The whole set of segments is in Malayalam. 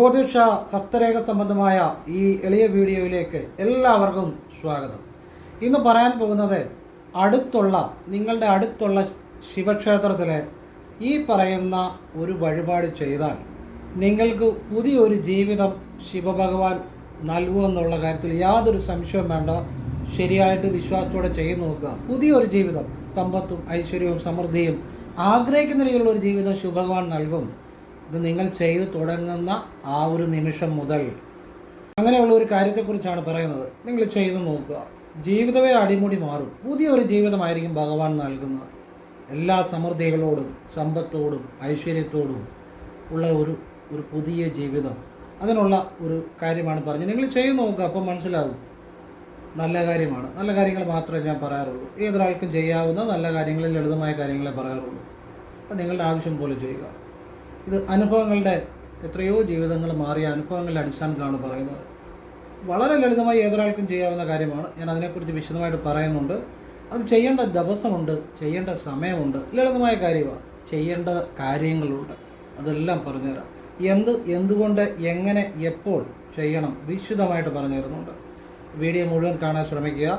ജ്യോതിഷ ഹസ്തരേഖ സംബന്ധമായ ഈ എളിയ വീഡിയോയിലേക്ക് എല്ലാവർക്കും സ്വാഗതം. ഇന്ന് പറയാൻ പോകുന്നത് നിങ്ങളുടെ അടുത്തുള്ള ശിവക്ഷേത്രത്തിലെ ഈ പറയുന്ന ഒരു വഴിപാട് ചെയ്താൽ നിങ്ങൾക്ക് പുതിയൊരു ജീവിതം ശിവഭഗവാൻ നൽകുമെന്നുള്ള കാര്യത്തിൽ യാതൊരു സംശയവും വേണ്ട. ശരിയായിട്ട് വിശ്വാസത്തോടെ ചെയ്തു നോക്കുക. പുതിയൊരു ജീവിതം, സമ്പത്തും ഐശ്വര്യവും സമൃദ്ധിയും ആഗ്രഹിക്കുന്ന രീതിയിലുള്ള ഒരു ജീവിതം ശിവഭഗവാൻ നൽകും. ഇത് നിങ്ങൾ ചെയ്തു തുടങ്ങുന്ന ആ ഒരു നിമിഷം മുതൽ. അങ്ങനെയുള്ള ഒരു കാര്യത്തെക്കുറിച്ചാണ് പറയുന്നത്. നിങ്ങൾ ചെയ്തു നോക്കുക. ജീവിതമേ അടിമുടി മാറും. പുതിയൊരു ജീവിതമായിരിക്കും ഭഗവാൻ നൽകുന്നത്. എല്ലാ സമൃദ്ധികളോടും സമ്പത്തോടും ഐശ്വര്യത്തോടും ഉള്ള ഒരു പുതിയ ജീവിതം, അതിനുള്ള ഒരു കാര്യമാണ് പറഞ്ഞത്. നിങ്ങൾ ചെയ്തു നോക്കുക. അപ്പം മനസ്സിലാവും. നല്ല കാര്യമാണ്. നല്ല കാര്യങ്ങൾ മാത്രമേ ഞാൻ പറയാറുള്ളൂ. ഏതൊരാൾക്കും ചെയ്യാവുന്ന നല്ല കാര്യങ്ങളിൽ ലളിതമായ കാര്യങ്ങളെ പറയാറുള്ളൂ. അപ്പം നിങ്ങളുടെ ആവശ്യം പോലെ ചെയ്യുക. ഇത് അനുഭവങ്ങളുടെ എത്രയോ ജീവിതങ്ങൾ മാറിയ അനുഭവങ്ങളുടെ അടിസ്ഥാനത്തിലാണ് പറയുന്നത്. വളരെ ലളിതമായി ഏതൊരാൾക്കും ചെയ്യാവുന്ന കാര്യമാണ്. ഞാൻ അതിനെക്കുറിച്ച് വിശദമായിട്ട് പറയുന്നുണ്ട്. അത് ചെയ്യേണ്ട ദിവസമുണ്ട്, ചെയ്യേണ്ട സമയമുണ്ട്. ലളിതമായ കാര്യമാണ്. ചെയ്യേണ്ട കാര്യങ്ങളുണ്ട്. അതെല്ലാം പറഞ്ഞുതരാം. എന്തുകൊണ്ട്, എങ്ങനെ, എപ്പോൾ ചെയ്യണം വിശദമായിട്ട് പറഞ്ഞു തരുന്നുണ്ട്. വീഡിയോ മുഴുവൻ കാണാൻ ശ്രമിക്കുക.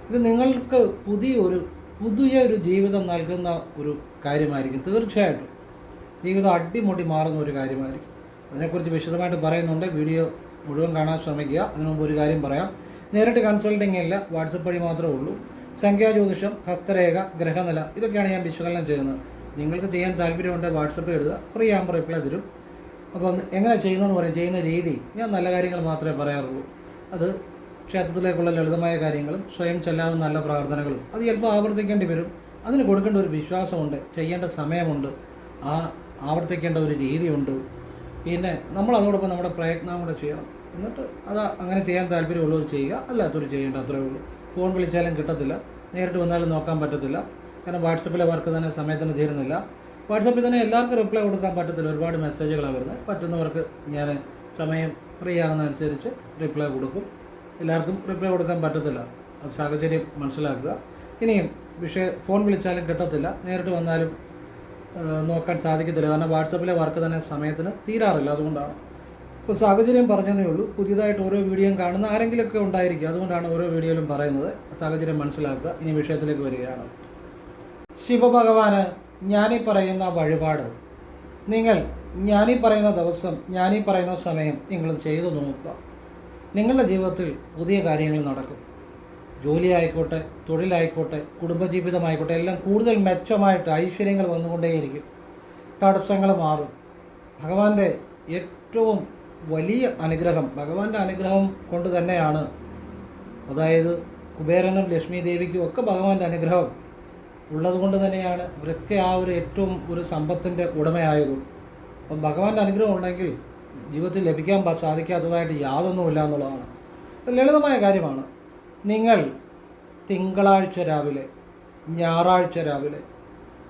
ഇത് നിങ്ങൾക്ക് പുതിയൊരു ജീവിതം നൽകുന്ന ഒരു കാര്യമായിരിക്കും. തീർച്ചയായിട്ടും ജീവിതം അടിമുടി മാറുന്ന ഒരു കാര്യമായിരിക്കും. അതിനെക്കുറിച്ച് വിശദമായിട്ട് പറയുന്നുണ്ട്. വീഡിയോ മുഴുവൻ കാണാൻ ശ്രമിക്കുക. അതിനു മുമ്പ് ഒരു കാര്യം പറയാം. നേരിട്ട് കൺസൾട്ടിംഗ് ഇല്ല, വാട്സപ്പ് വഴി മാത്രമേ ഉള്ളൂ. സംഖ്യാജ്യോതിഷം, ഹസ്തരേഖ, ഗ്രഹനില, ഇതൊക്കെയാണ് ഞാൻ വിശകലനം ചെയ്യുന്നത്. നിങ്ങൾക്ക് ചെയ്യാൻ താല്പര്യമുണ്ടെങ്കിൽ വാട്സപ്പ് എഴുതുക. ഫ്രീ ആകുമ്പോൾ റിപ്ലൈ തരും. അപ്പോൾ എങ്ങനെ ചെയ്യുന്നതെന്ന് പറയും. ചെയ്യുന്ന രീതി ഞാൻ നല്ല കാര്യങ്ങൾ മാത്രമേ പറയാറുള്ളൂ. അത് ക്ഷേത്രത്തിലേക്കുള്ള ലളിതമായ കാര്യങ്ങളും സ്വയം ചെല്ലാവുന്ന നല്ല പ്രാർത്ഥനകളും അത് ചിലപ്പോൾ ആവർത്തിക്കേണ്ടി വരും. അതിന് കൊടുക്കേണ്ട ഒരു വിശ്വാസമുണ്ട്, ചെയ്യേണ്ട സമയമുണ്ട്, ആവർത്തിക്കേണ്ട ഒരു രീതിയുണ്ട്. പിന്നെ നമ്മൾ അതോടൊപ്പം നമ്മുടെ പ്രയത്നം കൂടെ ചെയ്യണം. എന്നിട്ട് അങ്ങനെ ചെയ്യാൻ താല്പര്യമുള്ളവർ ചെയ്യുക, അല്ലാത്തവർ ചെയ്യേണ്ട, അത്രേ ഉള്ളൂ. ഫോൺ വിളിച്ചാലും കിട്ടത്തില്ല, നേരിട്ട് വന്നാലും നോക്കാൻ പറ്റത്തില്ല. കാരണം വാട്സപ്പിലെ വർക്ക് തന്നെ സമയത്തിന് തീരുന്നില്ല. വാട്സപ്പിൽ തന്നെ എല്ലാവർക്കും റിപ്ലൈ കൊടുക്കാൻ പറ്റത്തില്ല. ഒരുപാട് മെസ്സേജുകളാണ് വരുന്നത്. പറ്റുന്നവർക്ക് ഞാൻ സമയം ഫ്രീ ആകുന്നതനുസരിച്ച് റിപ്ലൈ കൊടുക്കും. എല്ലാവർക്കും റിപ്ലൈ കൊടുക്കാൻ പറ്റത്തില്ല. സാഹചര്യം മനസ്സിലാക്കുക. ഇനിയും ഫോൺ വിളിച്ചാലും കിട്ടത്തില്ല, നേരിട്ട് വന്നാലും നോക്കാൻ സാധിക്കത്തില്ല. കാരണം വാട്സപ്പിലെ വർക്ക് തന്നെ സമയത്തിന് തീരാറില്ല. അതുകൊണ്ടാണ്. ഇപ്പോൾ സാഹചര്യം പറഞ്ഞതേ ഉള്ളൂ. പുതിയതായിട്ട് ഓരോ വീഡിയോയും കാണുന്ന ആരെങ്കിലുമൊക്കെ ഉണ്ടായിരിക്കും. അതുകൊണ്ടാണ് ഓരോ വീഡിയോയിലും പറയുന്നത്. സാഹചര്യം മനസ്സിലാക്കുക. ഇനി വിഷയത്തിലേക്ക് വരികയാണ്. ശിവഭഗവാന് ഞാനീ പറയുന്ന വഴിപാട് നിങ്ങൾ ഞാനീ പറയുന്ന ദിവസം, ഞാനീ പറയുന്ന സമയം നിങ്ങൾ ചെയ്തു നോക്കുക. നിങ്ങളുടെ ജീവിതത്തിൽ പുതിയ കാര്യങ്ങൾ നടക്കും. ജോലിയായിക്കോട്ടെ, തൊഴിലായിക്കോട്ടെ, കുടുംബജീവിതമായിക്കോട്ടെ, എല്ലാം കൂടുതൽ മെച്ചമായിട്ട് ഐശ്വര്യങ്ങൾ വന്നുകൊണ്ടേയിരിക്കും. തടസ്സങ്ങൾ മാറും. ഭഗവാന്റെ ഏറ്റവും വലിയ അനുഗ്രഹം, ഭഗവാന്റെ അനുഗ്രഹം കൊണ്ട് തന്നെയാണ്. അതായത് കുബേരനും ലക്ഷ്മി ദേവിക്കും ഒക്കെ ഭഗവാന്റെ അനുഗ്രഹം ഉള്ളത് കൊണ്ട് തന്നെയാണ് ഇവരൊക്കെ ഏറ്റവും ഒരു സമ്പത്തിൻ്റെ ഉടമയായതും. അപ്പം ഭഗവാന്റെ അനുഗ്രഹം ഉണ്ടെങ്കിൽ ജീവിതത്തിൽ ലഭിക്കാൻ സാധിക്കാത്തതായിട്ട് യാതൊന്നുമില്ല എന്നുള്ളതാണ്. ലളിതമായ കാര്യമാണ്. നിങ്ങൾ തിങ്കളാഴ്ച രാവിലെ, ഞായറാഴ്ച രാവിലെ,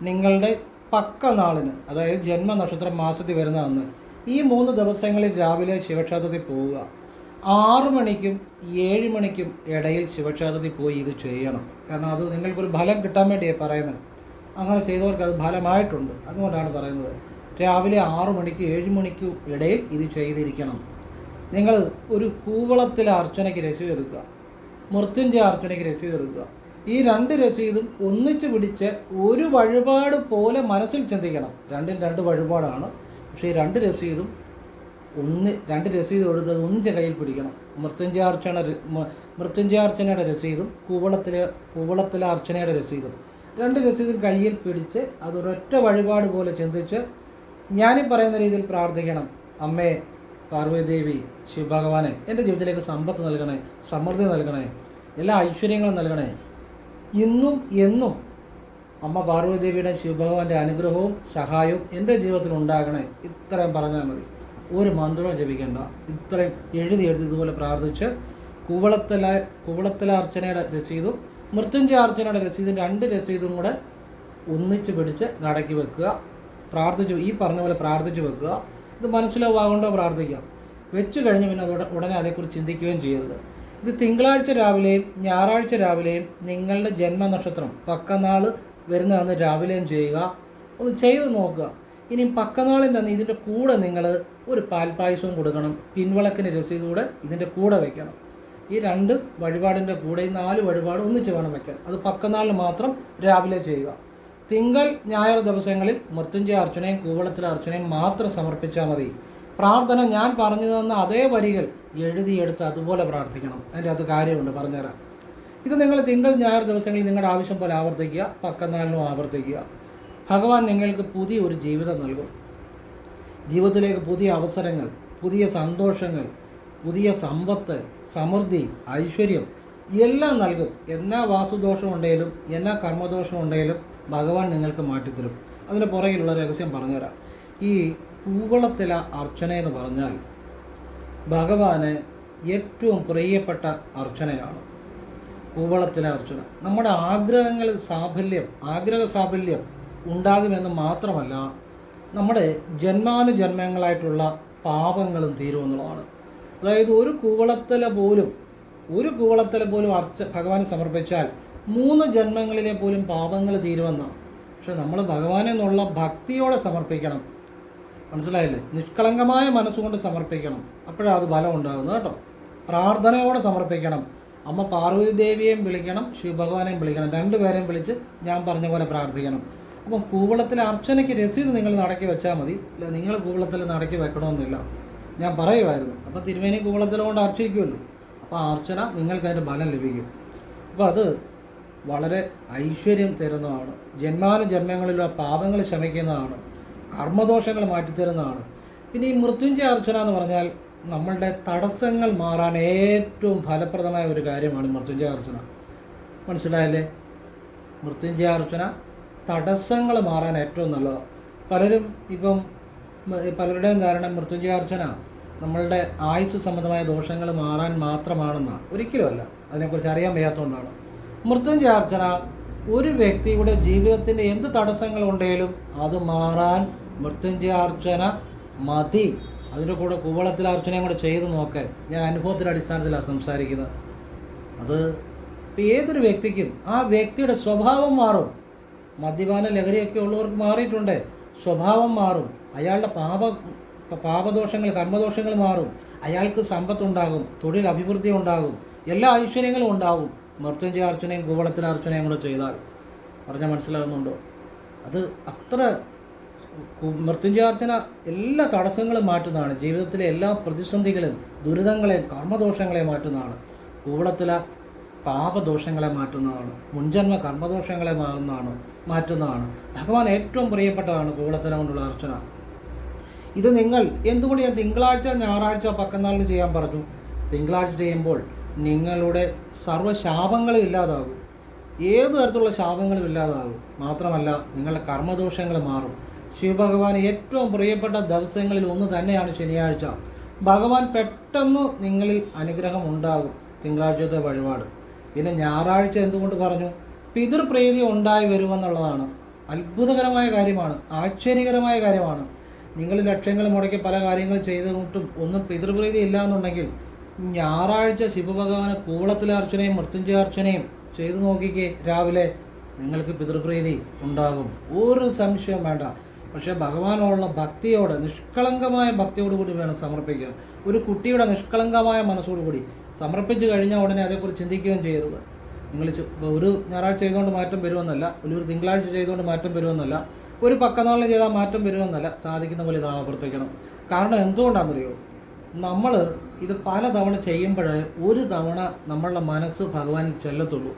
നിങ്ങളുടെ പക്ക നാളിന്, അതായത് ജന്മനക്ഷത്രം മാസത്തിൽ വരുന്ന അന്ന്, ഈ 3 ദിവസങ്ങളിൽ രാവിലെ ശിവക്ഷേത്രത്തിൽ പോവുക. 6 മണിക്കും 7 മണിക്കും ഇടയിൽ ശിവക്ഷേത്രത്തിൽ പോയി ഇത് ചെയ്യണം. കാരണം അത് നിങ്ങൾക്കൊരു ഫലം കിട്ടാൻ വേണ്ടിയാണ് പറയുന്നത്. അങ്ങനെ ചെയ്തവർക്ക് അത് ഫലമായിട്ടുണ്ട്. അതുകൊണ്ടാണ് പറയുന്നത്. രാവിലെ 6 മണിക്ക് 7 മണിക്കും ഇടയിൽ ഇത് ചെയ്തിരിക്കണം. നിങ്ങൾ ഒരു കൂവളത്തിലെ അർച്ചനയ്ക്ക് രസീത് എടുക്കുക, മൃത്യുഞ്ജയ അർച്ചനയ്ക്ക് രസീത് എടുക്കുക. ഈ 2 രസീതും ഒന്നിച്ച് പിടിച്ച് ഒരു വഴിപാട് പോലെ മനസ്സിൽ ചിന്തിക്കണം. 2 വഴിപാടാണ്. പക്ഷേ ഈ 2 രസീതും 2 രസീത് എടുത്തത് ഒന്നിച്ച് കയ്യിൽ പിടിക്കണം. മൃത്യുഞ്ജയ അർച്ചനയുടെ രസീതും കൂവളത്തിലെ അർച്ചനയുടെ രസീതും 2 രസീതും കയ്യിൽ പിടിച്ച് അതൊരൊറ്റ വഴിപാട് പോലെ ചിന്തിച്ച് ഞാനീ പറയുന്ന രീതിയിൽ പ്രാർത്ഥിക്കണം. അമ്മേ പാർവതീദേവി, ശിവഭഗവാനെ, എൻ്റെ ജീവിതത്തിലേക്ക് സമ്പത്ത് നൽകണേ, സമൃദ്ധി നൽകണേ, എല്ലാ ഐശ്വര്യങ്ങളും നൽകണേ. ഇന്നും എന്നും അമ്മ പാർവതീദേവിയുടെ ശിവഭഗവാന്റെ അനുഗ്രഹവും സഹായവും എൻ്റെ ജീവിതത്തിൽ ഉണ്ടാകണേ. ഇത്രയും പറഞ്ഞാൽ മതി. ഒരു മന്ത്രവും ജപിക്കേണ്ട. ഇത്രയും എഴുതി ഇതുപോലെ പ്രാർത്ഥിച്ച് കൂവളത്തിലെ അർച്ചനയുടെ രസീതും മൃത്യുഞ്ജയ അർച്ചനയുടെ രസീതും 2 രസീതും കൂടെ ഒന്നിച്ച് പിടിച്ച് നടക്കി വെക്കുക. ഈ പറഞ്ഞ പോലെ പ്രാർത്ഥിച്ച് വെക്കുക. ഇത് മനസ്സിലാവാകൊണ്ടോ പ്രാർത്ഥിക്കാം. വെച്ച് കഴിഞ്ഞ് പിന്നെ ഉടനെ അതേക്കുറിച്ച് ചിന്തിക്കുകയും ചെയ്യരുത്. ഇത് തിങ്കളാഴ്ച രാവിലെയും ഞായറാഴ്ച രാവിലെയും നിങ്ങളുടെ ജന്മനക്ഷത്രം പക്കനാൾ വരുന്ന അന്ന് രാവിലെയും ചെയ്യുക. ഒന്ന് ചെയ്ത് നോക്കുക. ഇനി പക്കനാളിൻ്റെ അന്ന് ഇതിൻ്റെ കൂടെ നിങ്ങൾ ഒരു പാൽപ്പായസവും കൊടുക്കണം, പിൻവിളക്കിന് രസീത് കൂടെ ഇതിൻ്റെ കൂടെ വയ്ക്കണം. ഈ 2 വഴിപാടിൻ്റെ കൂടെ ഈ 4 വഴിപാട് ഒന്നിച്ച് വേണം വയ്ക്കാൻ. അത് പക്കനാളിന് മാത്രം രാവിലെ ചെയ്യുക. തിങ്കൾ ഞായർ ദിവസങ്ങളിൽ മൃത്യുഞ്ജയ അർച്ചനയും കൂവളത്തിലെ അർച്ചനയും മാത്രം സമർപ്പിച്ചാൽ മതി. പ്രാർത്ഥന ഞാൻ പറഞ്ഞു തന്ന അതേ വരികൾ എഴുതിയെടുത്ത് അതുപോലെ പ്രാർത്ഥിക്കണം. അതിൻ്റെ അകത്ത് കാര്യമുണ്ട്, പറഞ്ഞുതരാം. ഇത് നിങ്ങൾ തിങ്കൾ ഞായർ ദിവസങ്ങളിൽ നിങ്ങളുടെ ആവശ്യം പോലെ ആവർത്തിക്കുക, പക്കനാളിനും ആവർത്തിക്കുക. ഭഗവാൻ നിങ്ങൾക്ക് പുതിയൊരു ജീവിതം നൽകും. ജീവിതത്തിലേക്ക് പുതിയ അവസരങ്ങൾ, പുതിയ സന്തോഷങ്ങൾ, പുതിയ സമ്പത്ത്, സമൃദ്ധി, ഐശ്വര്യം എല്ലാം നൽകും. എന്നാ വാസുദോഷം ഉണ്ടെങ്കിലും എന്നാ കർമ്മദോഷം ഉണ്ടെങ്കിലും ഭഗവാൻ നിങ്ങൾക്ക് മാറ്റിത്തരും. അതിന് പുറകിലുള്ള രഹസ്യം പറഞ്ഞുതരാം. ഈ കൂവളത്തില അർച്ചന എന്ന് പറഞ്ഞാൽ ഭഗവാന് ഏറ്റവും പ്രിയപ്പെട്ട അർച്ചനയാണ് കൂവളത്തിലെ അർച്ചന. നമ്മുടെ ആഗ്രഹ സാഫല്യം ഉണ്ടാകുമെന്ന് മാത്രമല്ല, നമ്മുടെ ജന്മാനുജന്മങ്ങളായിട്ടുള്ള പാപങ്ങളും തീരുമെന്നുള്ളതാണ്. അതായത് ഒരു കൂവളത്തില പോലും ഭഗവാന് സമർപ്പിച്ചാൽ 3 ജന്മങ്ങളിലെ പോലും പാപങ്ങൾ തീരുമെന്നാണ്. പക്ഷെ നമ്മൾ ഭഗവാനെ എന്നുള്ള ഭക്തിയോടെ സമർപ്പിക്കണം. മനസ്സിലായില്ലേ? നിഷ്കളങ്കമായ മനസ്സുകൊണ്ട് സമർപ്പിക്കണം. അപ്പോഴാണ് അത് ബലം ഉണ്ടാകുന്നത് കേട്ടോ. പ്രാർത്ഥനയോടെ സമർപ്പിക്കണം. അമ്മ പാർവതി ദേവിയെയും വിളിക്കണം, ശിവഭഗവാനെയും വിളിക്കണം. 2 പേരെയും വിളിച്ച് ഞാൻ പറഞ്ഞ പോലെ പ്രാർത്ഥിക്കണം. അപ്പം കൂവളത്തിലെ അർച്ചനയ്ക്ക് രസീത് നിങ്ങൾ നടക്കി വെച്ചാൽ മതി. ഇല്ല, നിങ്ങൾ കൂവളത്തിൽ നടക്കി വെക്കണമെന്നില്ല. ഞാൻ പറയുമായിരുന്നു. അപ്പം തിരുമേനി കൂവളത്തിൽ കൊണ്ട് അർച്ചിക്കുമല്ലോ. അപ്പോൾ ആ അർച്ചന നിങ്ങൾക്ക് അതിൻ്റെ ബലം ലഭിക്കും. അപ്പോൾ അത് വളരെ ഐശ്വര്യം തരുന്നതാണ്. ജന്മാനുജന്മങ്ങളിലുള്ള പാപങ്ങൾ ശമിക്കുന്നതാണ്. കർമ്മദോഷങ്ങൾ മാറ്റിത്തരുന്നതാണ്. പിന്നെ ഈ മൃത്യുഞ്ജയ അർച്ചന എന്ന് പറഞ്ഞാൽ നമ്മളുടെ തടസ്സങ്ങൾ മാറാൻ ഏറ്റവും ഫലപ്രദമായ ഒരു കാര്യമാണ് മൃത്യുഞ്ജയ അർച്ചന. മനസ്സിലായല്ലേ? മൃത്യുഞ്ജയ അർച്ചന തടസ്സങ്ങൾ മാറാൻ ഏറ്റവും നല്ലതാണ്. പലരുടെയും ധാരണ മൃത്യുഞ്ജയ അർച്ചന നമ്മളുടെ ആയുസ് സംബന്ധമായ ദോഷങ്ങൾ മാറാൻ മാത്രമാണെന്നാണ്. ഒരിക്കലുമല്ല. അതിനെക്കുറിച്ച് അറിയാൻ വയ്യാത്തതുകൊണ്ടാണ്. മൃത്യുഞ്ജയ അർച്ചന ഒരു വ്യക്തിയുടെ ജീവിതത്തിൻ്റെ എന്ത് തടസ്സങ്ങളുണ്ടെങ്കിലും അത് മാറാൻ മൃത്യുഞ്ജയ അർച്ചന മതി. അതിൻ്റെ കൂടെ കൂവളത്തിലെ അർച്ചനയും കൂടെ ചെയ്ത് നോക്കാൻ ഞാൻ അനുഭവത്തിൻ്റെ അടിസ്ഥാനത്തിലാണ് സംസാരിക്കുന്നത്. അത് ഏതൊരു വ്യക്തിക്കും ആ വ്യക്തിയുടെ സ്വഭാവം മാറും. മദ്യപാന ലഹരിയൊക്കെ ഉള്ളവർക്ക് മാറിയിട്ടുണ്ട്. സ്വഭാവം മാറും. അയാളുടെ പാപദോഷങ്ങൾ, കർമ്മദോഷങ്ങൾ മാറും. അയാൾക്ക് സമ്പത്തുണ്ടാകും, തൊഴിൽ അഭിവൃദ്ധി ഉണ്ടാകും, എല്ലാ ഐശ്വര്യങ്ങളും ഉണ്ടാകും. മൃത്യുഞ്ജയ അർച്ചനയും കൂവളത്തിലെ അർച്ചനയും കൂടെ ചെയ്താൽ. പറഞ്ഞാൽ മനസ്സിലാകുന്നുണ്ടോ? അത് അത്ര മൃത്യുഞ്ജയ അർച്ചന എല്ലാ തടസ്സങ്ങളും മാറ്റുന്നതാണ്. ജീവിതത്തിലെ എല്ലാ പ്രതിസന്ധികളും, ദുരിതങ്ങളെയും കർമ്മദോഷങ്ങളെയും മാറ്റുന്നതാണ്. കൂവളത്തിലെ പാപദോഷങ്ങളെ മാറ്റുന്നതാണ്. മുൻജന്മ കർമ്മദോഷങ്ങളെ മാറ്റുന്നതാണ്. ഭഗവാൻ ഏറ്റവും പ്രിയപ്പെട്ടതാണ് കൂവളത്തില കൊണ്ടുള്ള അർച്ചന. ഇത് നിങ്ങൾ എന്തുകൊണ്ട് ഞാൻ തിങ്കളാഴ്ച, ഞായറാഴ്ച, പക്കനാളിന് ചെയ്യാൻ പറഞ്ഞു? തിങ്കളാഴ്ച ചെയ്യുമ്പോൾ നിങ്ങളുടെ സർവ്വശാപങ്ങളും ഇല്ലാതാകും. ഏതു തരത്തിലുള്ള ശാപങ്ങളും ഇല്ലാതാകും. മാത്രമല്ല നിങ്ങളുടെ കർമ്മദോഷങ്ങൾ മാറും. ശിവഭഗവാൻ ഏറ്റവും പ്രിയപ്പെട്ട ദിവസങ്ങളിൽ ഒന്ന് തന്നെയാണ് ശനിയാഴ്ച. ഭഗവാൻ പെട്ടെന്ന് നിങ്ങളിൽ അനുഗ്രഹം ഉണ്ടാകും. തിങ്കളാഴ്ചത്തെ വഴിപാട്. പിന്നെ ഞായറാഴ്ച എന്തുകൊണ്ട് പറഞ്ഞു? പിതൃപ്രീതി ഉണ്ടായി വരുമെന്നുള്ളതാണ്. അത്ഭുതകരമായ കാര്യമാണ്, ആശ്ചര്യകരമായ കാര്യമാണ്. നിങ്ങൾ ലക്ഷങ്ങൾ മുടക്കി പല കാര്യങ്ങൾ ചെയ്തിട്ടും ഒന്നും പിതൃപ്രീതി ഇല്ല എന്നുണ്ടെങ്കിൽ ഞായറാഴ്ച ശിവഭഗവാന് കൂവളത്തിലെ അർച്ചനയും മൃത്യുഞ്ജയ അർച്ചനയും ചെയ്തു നോക്കിക്കേ. രാവിലെ നിങ്ങൾക്ക് പിതൃപ്രീതി ഉണ്ടാകും, ഒരു സംശയം വേണ്ട. പക്ഷേ ഭഗവാനോടുള്ള ഭക്തിയോടെ, നിഷ്കളങ്കമായ ഭക്തിയോടുകൂടി വേണം സമർപ്പിക്കാൻ. ഒരു കുട്ടിയുടെ നിഷ്കളങ്കമായ മനസ്സോടുകൂടി സമർപ്പിച്ച് കഴിഞ്ഞാൽ ഉടനെ അതേക്കുറിച്ച് ചിന്തിക്കുകയും ചെയ്യരുത്. നിങ്ങൾ ഒരു ഞായറാഴ്ച ചെയ്തുകൊണ്ട് മാറ്റം വരുമെന്നല്ല, ഒരു തിങ്കളാഴ്ച ചെയ്തുകൊണ്ട് മാറ്റം വരുമെന്നല്ല, ഒരു പക്കനാളിന് ചെയ്താൽ മാറ്റം വരുമെന്നല്ല. സാധിക്കുന്ന പോലെ ഇത് ആവർത്തിക്കണം. കാരണം എന്തുകൊണ്ടാണെന്നറിയോ? നമ്മൾ ഇത് പല തവണ ചെയ്യുമ്പോൾ ഒരു തവണ നമ്മളുടെ മനസ്സ് ഭഗവാനിൽ ചെല്ലത്തുള്ളൂ.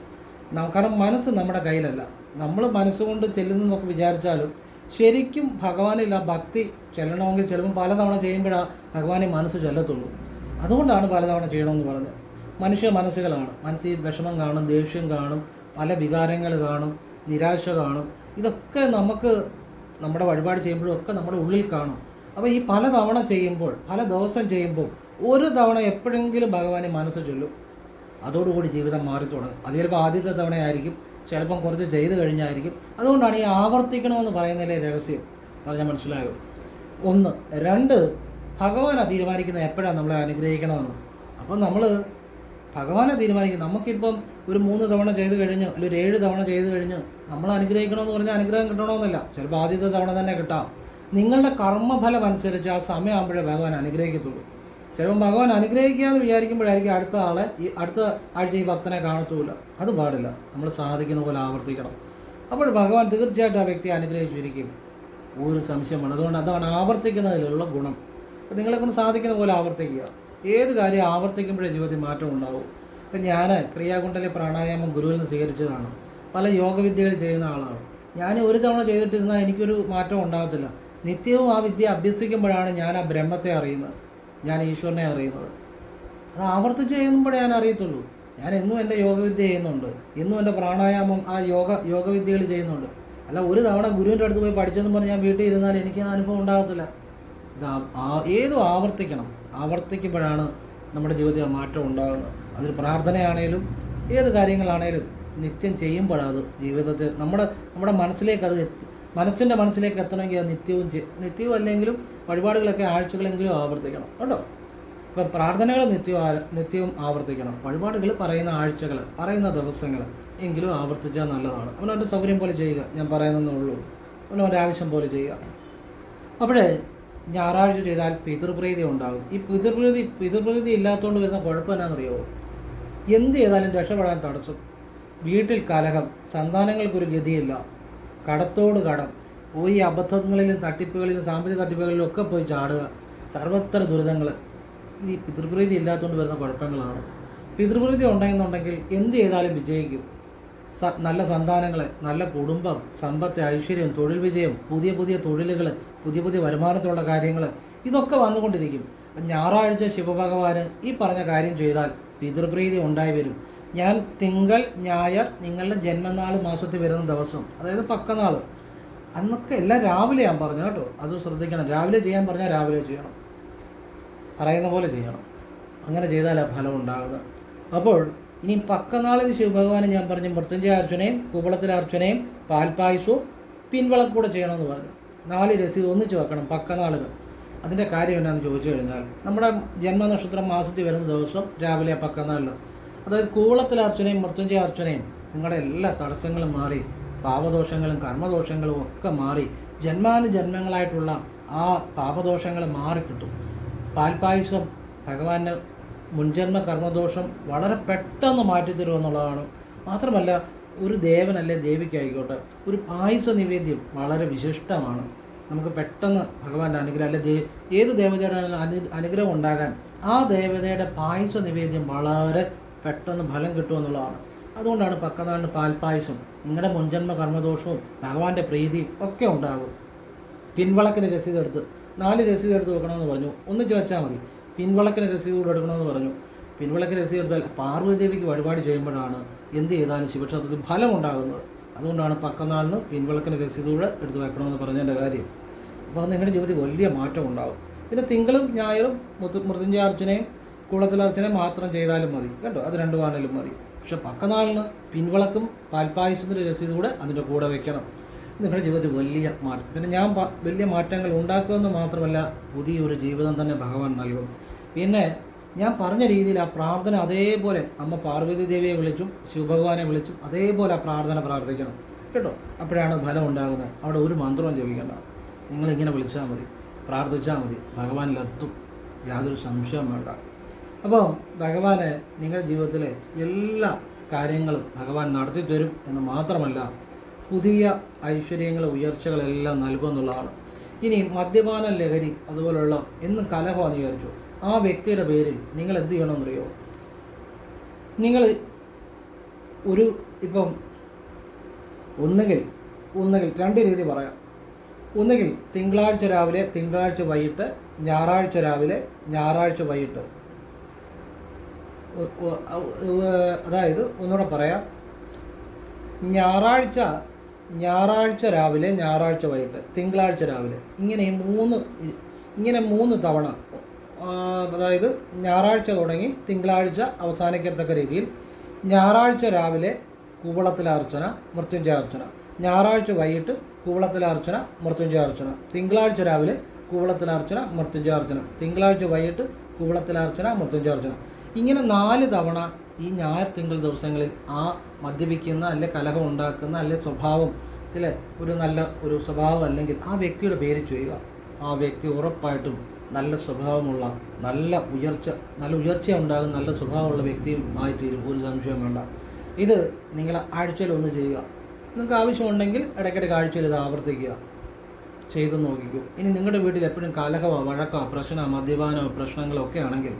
കാരണം മനസ്സ് നമ്മുടെ കയ്യിലല്ല. നമ്മൾ മനസ്സുകൊണ്ട് ചെല്ലുന്നതെന്നൊക്കെ വിചാരിച്ചാലും ശരിക്കും ഭഗവാനിൽ ആ ഭക്തി ചെല്ലണമെങ്കിൽ ചിലപ്പോൾ പലതവണ ചെയ്യുമ്പോഴാണ് ഭഗവാനെ മനസ്സ് ചെല്ലത്തുള്ളൂ. അതുകൊണ്ടാണ് പലതവണ ചെയ്യണമെന്ന് പറഞ്ഞത്. മനുഷ്യ മനസ്സുകളാണ്. മനസ്സിൽ വിഷമം കാണും, ദേഷ്യം കാണും, പല വികാരങ്ങൾ കാണും, നിരാശ കാണും. ഇതൊക്കെ നമുക്ക് നമ്മുടെ വഴിപാട് ചെയ്യുമ്പോഴും ഒക്കെ നമ്മുടെ ഉള്ളിൽ കാണും. അപ്പോൾ ഈ പല തവണ ചെയ്യുമ്പോൾ, പല ദിവസം ചെയ്യുമ്പോൾ ഒരു തവണ എപ്പോഴെങ്കിലും ഭഗവാനെ മനസ്സ് ചൊല്ലും. അതോടുകൂടി ജീവിതം മാറി തുടങ്ങും. അത് ചിലപ്പോൾ ആദ്യത്തെ തവണയായിരിക്കും, ചിലപ്പം കുറച്ച് ചെയ്ത് കഴിഞ്ഞായിരിക്കും. അതുകൊണ്ടാണ് ഈ ആവർത്തിക്കണമെന്ന് പറയുന്നതിലെ രഹസ്യം. പറഞ്ഞാൽ മനസ്സിലായോ? 1. 2, ഭഗവാനാണ് തീരുമാനിക്കുന്നത് എപ്പോഴാണ് നമ്മളെ അനുഗ്രഹിക്കണമെന്ന്. അപ്പം നമ്മൾ ഭഗവാനെ തീരുമാനിക്കും. നമുക്കിപ്പം ഒരു 3 തവണ ചെയ്ത് കഴിഞ്ഞ്, അല്ലെങ്കിൽ ഒരു 7 തവണ ചെയ്ത് കഴിഞ്ഞ് നമ്മൾ അനുഗ്രഹിക്കണമെന്ന് പറഞ്ഞാൽ അനുഗ്രഹം കിട്ടണമെന്നില്ല. ചിലപ്പോൾ ആദ്യത്തെ തവണ തന്നെ കിട്ടാം. നിങ്ങളുടെ കർമ്മഫലം അനുസരിച്ച് ആ സമയമാകുമ്പോഴേ ഭഗവാൻ അനുഗ്രഹിക്കത്തുള്ളൂ. ചിലപ്പോൾ ഭഗവാൻ അനുഗ്രഹിക്കാമെന്ന് വിചാരിക്കുമ്പോഴായിരിക്കും അടുത്ത ആഴ്ച ഈ ഭക്തനെ കാണത്തുമില്ല. അത് പാടില്ല. നമ്മൾ സാധിക്കുന്ന പോലെ ആവർത്തിക്കണം. അപ്പോൾ ഭഗവാൻ തീർച്ചയായിട്ടും ആ വ്യക്തിയെ അനുഗ്രഹിച്ചിരിക്കും. ഒരു സംശയമാണ്. അതുകൊണ്ട് അതാണ് ആവർത്തിക്കുന്നതിലുള്ള ഗുണം. അപ്പോൾ നിങ്ങളെക്കൊണ്ട് സാധിക്കുന്ന പോലെ ആവർത്തിക്കുക. ഏത് കാര്യം ആവർത്തിക്കുമ്പോഴേ ജീവിതത്തിൽ മാറ്റം ഉണ്ടാവും. ഇപ്പം ഞാൻ ക്രിയാകുണ്ടലി പ്രാണായാമം ഗുരുവിൽ നിന്ന് സ്വീകരിച്ചതാണ്. പല യോഗവിദ്യകൾ ചെയ്യുന്ന ആളാണ് ഞാൻ. ഒരു തവണ ചെയ്തിട്ടിരുന്നാൽ എനിക്കൊരു മാറ്റം ഉണ്ടാകത്തില്ല. നിത്യവും ആ വിദ്യ അഭ്യസിക്കുമ്പോഴാണ് ഞാൻ ആ ബ്രഹ്മത്തെ അറിയുന്നത്, ഞാൻ ഈശ്വരനെ അറിയുന്നത്. അത് ആവർത്തിച്ച് ചെയ്യുമ്പോഴേ ഞാൻ അറിയത്തുള്ളൂ. ഞാൻ എന്നും എൻ്റെ യോഗവിദ്യ ചെയ്യുന്നുണ്ട്, എന്നും എൻ്റെ പ്രാണായാമം ആ യോഗവിദ്യകൾ ചെയ്യുന്നുണ്ട്. അല്ല ഒരു തവണ ഗുരുവിൻ്റെ അടുത്ത് പോയി പഠിച്ചെന്ന് പറഞ്ഞ് ഞാൻ വീട്ടിൽ ഇരുന്നാൽ എനിക്ക് ആ അനുഭവം ഉണ്ടാകത്തില്ല. ഇത് ഏതും ആവർത്തിക്കണം. ആവർത്തിക്കുമ്പോഴാണ് നമ്മുടെ ജീവിതത്തിൽ മാറ്റം ഉണ്ടാകുന്നത്. അതൊരു പ്രാർത്ഥനയാണേലും ഏത് കാര്യങ്ങളാണേലും നിത്യം ചെയ്യുമ്പോഴത് ജീവിതത്തിൽ നമ്മുടെ മനസ്സിൻ്റെ മനസ്സിലേക്ക് എത്തണമെങ്കിൽ അത് നിത്യവും അല്ലെങ്കിലും വഴിപാടുകളൊക്കെ ആഴ്ചകളെങ്കിലും ആവർത്തിക്കണം കേട്ടോ. ഇപ്പം പ്രാർത്ഥനകൾ നിത്യവും ആവർത്തിക്കണം. വഴിപാടുകൾ പറയുന്ന ആഴ്ചകൾ, പറയുന്ന ദിവസങ്ങൾ എങ്കിലും ആവർത്തിച്ചാൽ നല്ലതാണ്. അവനവൻ്റെ സൗകര്യം പോലെ ചെയ്യുക. ഞാൻ പറയുന്നതേ ഉള്ളൂ. അവനവൻ്റെ ആവശ്യം പോലെ ചെയ്യുക. അപ്പോഴേ ഞായറാഴ്ച ചെയ്താൽ പിതൃപ്രീതി ഉണ്ടാകും. ഈ പിതൃപ്രീതി ഇല്ലാത്തതുകൊണ്ട് വരുന്ന കുഴപ്പം എന്നാണെന്നറിയോ? എന്ത് ചെയ്താലും രക്ഷപ്പെടാൻ തടസ്സം. വീട്ടിൽ കലഹം, സന്താനങ്ങൾക്കൊരു ഗതിയില്ല, കടത്തോട് കടം, പോയി അബദ്ധങ്ങളിലും തട്ടിപ്പുകളിലും സാമ്പത്തിക തട്ടിപ്പുകളിലും ഒക്കെ പോയി ചാടുക, സർവത്ര ദുരിതങ്ങൾ. ഈ പിതൃപ്രീതി ഇല്ലാത്തതുകൊണ്ട് വരുന്ന കുഴപ്പങ്ങളാണ്. പിതൃപ്രീതി ഉണ്ടെന്നുണ്ടെങ്കിൽ എന്ത് ചെയ്താലും വിജയിക്കും. നല്ല സന്താനങ്ങളെ, നല്ല കുടുംബം, സമ്പത്ത്, ഐശ്വര്യം, തൊഴിൽ വിജയം, പുതിയ തൊഴിലുകൾ, പുതിയ വരുമാനത്തിലുള്ള കാര്യങ്ങൾ, ഇതൊക്കെ വന്നുകൊണ്ടിരിക്കും. ഞായറാഴ്ച ശിവഭഗവാന് ഈ പറഞ്ഞ കാര്യം ചെയ്താൽ പിതൃപ്രീതി ഉണ്ടായി വരും. ഞാൻ തിങ്കൾ ഞായർ നിങ്ങളുടെ ജന്മനാൾ മാസത്തിൽ വരുന്ന ദിവസം, അതായത് പക്കനാൾ, അന്നൊക്കെ എല്ലാം രാവിലെ ഞാൻ പറഞ്ഞു കേട്ടോ. അത് ശ്രദ്ധിക്കണം. രാവിലെ ചെയ്യാൻ പറഞ്ഞാൽ രാവിലെ ചെയ്യണം, പറയുന്ന പോലെ ചെയ്യണം. അങ്ങനെ ചെയ്താലാണ് ഫലം ഉണ്ടാകുന്നത്. അപ്പോൾ ഇനി പക്കനാളിൽ ശിവഭഗവാന് ഞാൻ പറഞ്ഞു മൃത്യുഞ്ജയ അർച്ചനയും കൂവളത്തിലെ അർച്ചനയും പാൽപ്പായസവും പിൻവളക്കൂടെ ചെയ്യണമെന്ന് പറഞ്ഞു. 4 രസീത് ഒന്നിച്ച് വെക്കണം പക്കനാളുകൾ. അതിൻ്റെ കാര്യം എന്നാന്ന് ചോദിച്ചു കഴിഞ്ഞാൽ നമ്മുടെ ജന്മനക്ഷത്രം മാസത്തിൽ വരുന്ന ദിവസം രാവിലെ പക്കനാളിൽ, അതായത് കൂവളത്തിലെ അർച്ചനയും മൃത്യുഞ്ജയ അർച്ചനയും നിങ്ങളുടെ എല്ലാ തടസ്സങ്ങളും മാറി, പാപദോഷങ്ങളും കർമ്മദോഷങ്ങളും ഒക്കെ മാറി, ജന്മാനുജന്മങ്ങളായിട്ടുള്ള ആ പാപദോഷങ്ങൾ മാറിക്കിട്ടും. പാൽപ്പായസം ഭഗവാന് മുൻജന്മ കർമ്മദോഷം വളരെ പെട്ടെന്ന് മാറ്റിത്തരുമെന്നുള്ളതാണ്. മാത്രമല്ല ഒരു ദേവനല്ലേ ദേവിക്കായിക്കോട്ടെ ഒരു പായസ നിവേദ്യം വളരെ വിശിഷ്ടമാണ്. നമുക്ക് പെട്ടെന്ന് ഭഗവാന്റെ അനുഗ്രഹം അല്ലെ ഏത് ദേവതയുടെ അനുഗ്രഹം ഉണ്ടാകാൻ ആ ദേവതയുടെ പായസ നിവേദ്യം വളരെ പെട്ടെന്ന് ഫലം കിട്ടുമെന്നുള്ളതാണ്. അതുകൊണ്ടാണ് പക്കനാളിന് പാൽപ്പായസം. നിങ്ങളുടെ മുൻജന്മ കർമ്മദോഷവും ഭഗവാന്റെ പ്രീതിയും ഒക്കെ ഉണ്ടാകും. പിൻവളക്കിന് രസീതെടുത്ത് 4 രസീതെടുത്ത് വെക്കണമെന്ന് പറഞ്ഞു. ഒന്നിച്ച് വെച്ചാൽ മതി. പിൻവളക്കിന് രസീത് കൂടെ എടുക്കണമെന്ന് പറഞ്ഞു. പിൻവളക്കിന് രസീത് എടുത്താൽ പാർവതി ദേവിക്ക് വഴിപാട് ചെയ്യുമ്പോഴാണ് എന്ത് ചെയ്താലും ശിവക്ഷേത്രത്തിൽ ഫലം ഉണ്ടാകുന്നത്. അതുകൊണ്ടാണ് പക്കനാളിന് പിൻവളക്കിന് രസീത് കൂടെ എടുത്ത് വെക്കണമെന്ന് പറഞ്ഞതിൻ്റെ കാര്യം. അപ്പോൾ അത് നിങ്ങളുടെ ജീവിതത്തിൽ വലിയ മാറ്റം ഉണ്ടാകും. പിന്നെ തിങ്കളും ഞായറും മൃത്യുഞ്ജയ അർച്ചനയും കൂളത്തിലർച്ചനയും മാത്രം ചെയ്താലും മതി കേട്ടോ. അത് 2 ആണെങ്കിലും മതി. പക്ഷെ പക്കനാളിന് പിൻവളക്കും പാൽപ്പായസത്തിൻ്റെ രസീത് കൂടെ അതിൻ്റെ കൂടെ വെക്കണം. നിങ്ങളുടെ ജീവിതത്തിൽ വലിയ മാറ്റം. പിന്നെ ഞാൻ വലിയ മാറ്റങ്ങൾ ഉണ്ടാക്കുമെന്ന് മാത്രമല്ല പുതിയൊരു ജീവിതം തന്നെ ഭഗവാൻ നൽകും. പിന്നെ ഞാൻ പറഞ്ഞ രീതിയിൽ ആ പ്രാർത്ഥന അതേപോലെ അമ്മ പാർവതി ദേവിയെ വിളിച്ചും ശിവഭഗവാനെ വിളിച്ചും അതേപോലെ ആ പ്രാർത്ഥന പ്രാർത്ഥിക്കണം കേട്ടോ. അപ്പോഴാണ് ഫലം ഉണ്ടാകുന്നത്. അവിടെ ഒരു മന്ത്രവും ജപിക്കേണ്ട. നിങ്ങളിങ്ങനെ വിളിച്ചാൽ മതി, പ്രാർത്ഥിച്ചാൽ മതി, ഭഗവാനിലെത്തും. യാതൊരു സംശയവും വേണ്ട. അപ്പോൾ ഭഗവാനെ നിങ്ങളുടെ ജീവിതത്തിലെ എല്ലാ കാര്യങ്ങളും ഭഗവാൻ നടത്തി തരും എന്ന് മാത്രമല്ല പുതിയ ഐശ്വര്യങ്ങൾ ഉയർച്ചകളെല്ലാം നൽകുമെന്നുള്ളതാണ്. ഇനി മദ്യപാന ലഹരി അതുപോലുള്ള എന്നും കലഹമാണെന്ന് വിചാരിച്ചു ആ വ്യക്തിയുടെ പേരിൽ നിങ്ങൾ എന്ത് ചെയ്യണമെന്നറിയോ? നിങ്ങൾ ഇപ്പം ഒന്നുകിൽ 2 രീതി പറയാം. ഒന്നുകിൽ തിങ്കളാഴ്ച രാവിലെ, തിങ്കളാഴ്ച വൈകിട്ട്, ഞായറാഴ്ച രാവിലെ, ഞായറാഴ്ച വൈകിട്ട്. അതായത് ഒന്നുകൂടെ പറയാം. ഞായറാഴ്ച രാവിലെ, ഞായറാഴ്ച വൈകിട്ട്, തിങ്കളാഴ്ച രാവിലെ, ഇങ്ങനെ 3 തവണ. അതായത് ഞായറാഴ്ച തുടങ്ങി തിങ്കളാഴ്ച അവസാനിക്കത്തക്ക രീതിയിൽ ഞായറാഴ്ച രാവിലെ കൂവളത്തിലെ അർച്ചന, മൃത്യുഞ്ജയ അർച്ചന, ഞായറാഴ്ച വൈകിട്ട് കൂവളത്തിലെ അർച്ചന, മൃത്യുഞ്ജയ അർച്ചന, തിങ്കളാഴ്ച രാവിലെ കൂവളത്തിലെ അർച്ചന, മൃത്യുഞ്ജയ അർച്ചന, തിങ്കളാഴ്ച വൈകിട്ട് കൂവളത്തിലെ അർച്ചന, മൃത്യുഞ്ജയ അർച്ചന. ഇങ്ങനെ 4 തവണ ഈ ഞായർ തിങ്കൾ ദിവസങ്ങളിൽ ആ മദ്യപിക്കുന്ന അല്ലെ കലഹം ഉണ്ടാക്കുന്ന അല്ലെ സ്വഭാവം ഒരു നല്ല ഒരു സ്വഭാവം അല്ലെങ്കിൽ ആ വ്യക്തിയുടെ പേര് ചെയ്യുക. ആ വ്യക്തി ഉറപ്പായിട്ടും നല്ല സ്വഭാവമുള്ള നല്ല ഉയർച്ച ഉണ്ടാകുന്ന നല്ല സ്വഭാവമുള്ള വ്യക്തിയും ആയിത്തീരും, ഒരു സംശയം വേണ്ട. ഇത് നിങ്ങൾ ആഴ്ചയിൽ ഒന്ന് ചെയ്യുക. നിങ്ങൾക്ക് ആവശ്യമുണ്ടെങ്കിൽ ഇടയ്ക്കിടയ്ക്ക് ആഴ്ചയിൽ ഇത് ആവർത്തിക്കുക, ചെയ്തു നോക്കിക്കൂ. ഇനി നിങ്ങളുടെ വീട്ടിൽ എപ്പോഴും കലഹമോ വഴക്കോ പ്രശ്നമോ മദ്യപാനമോ പ്രശ്നങ്ങളോ ഒക്കെ ആണെങ്കിൽ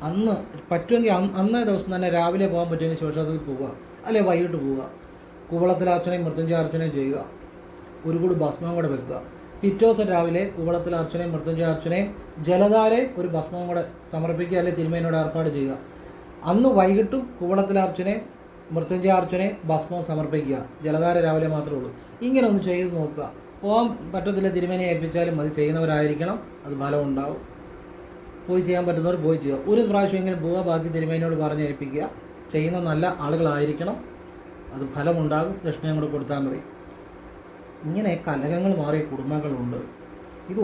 അന്ന് പറ്റുമെങ്കിൽ അന്നേ ദിവസം തന്നെ രാവിലെ പോകാൻ പറ്റുമെങ്കിൽ ശിവക്ഷേത്രത്തിൽ പോവുക, അല്ലെ വൈകിട്ട് പോവുക. കൂവളത്തിലർച്ചനയും മൃത്യുഞ്ജയാർച്ചനയും ചെയ്യുക, ഒരു കൂടി ഭസ്മവും കൂടെ വെക്കുക. പിറ്റേ ദിവസം രാവിലെ കൂവളത്തിലർച്ചനയും മൃത്യുഞ്ജയാർച്ചനയും ജലധാരയും ഒരു ഭസ്മവും കൂടെ സമർപ്പിക്കുക, അല്ലെങ്കിൽ തിരുമേനോട് ഏർപ്പാട് ചെയ്യുക. അന്ന് വൈകിട്ടും കൂവളത്തിലർച്ചനയും മൃത്യുഞ്ജയാർച്ചനയും ഭസ്മവും സമർപ്പിക്കുക. ജലധാര രാവിലെ മാത്രമേ ഉള്ളൂ. ഇങ്ങനെ ഒന്ന് ചെയ്ത് നോക്കുക. പോകാൻ പറ്റത്തില്ല, തിരുമേനെ ഏൽപ്പിച്ചാലും മതി, ചെയ്യുന്നവരായിരിക്കണം, അത് ഫലം ഉണ്ടാവും. പോയി ചെയ്യാൻ പറ്റുന്നവർ പോയി ചെയ്യുക. ഒരു പ്രാവശ്യമെങ്കിലും പോവുക, ബാക്കി തിരുമേനോട് പറഞ്ഞ് ഏൽപ്പിക്കുക. ചെയ്യുന്ന നല്ല ആളുകളായിരിക്കണം, അത് ഫലമുണ്ടാകും. ദക്ഷിണയും കൂടെ കൊടുത്താൽ മതി. ഇങ്ങനെ കലഹങ്ങൾ മാറിയ കുടുംബങ്ങളുണ്ട്. ഇത്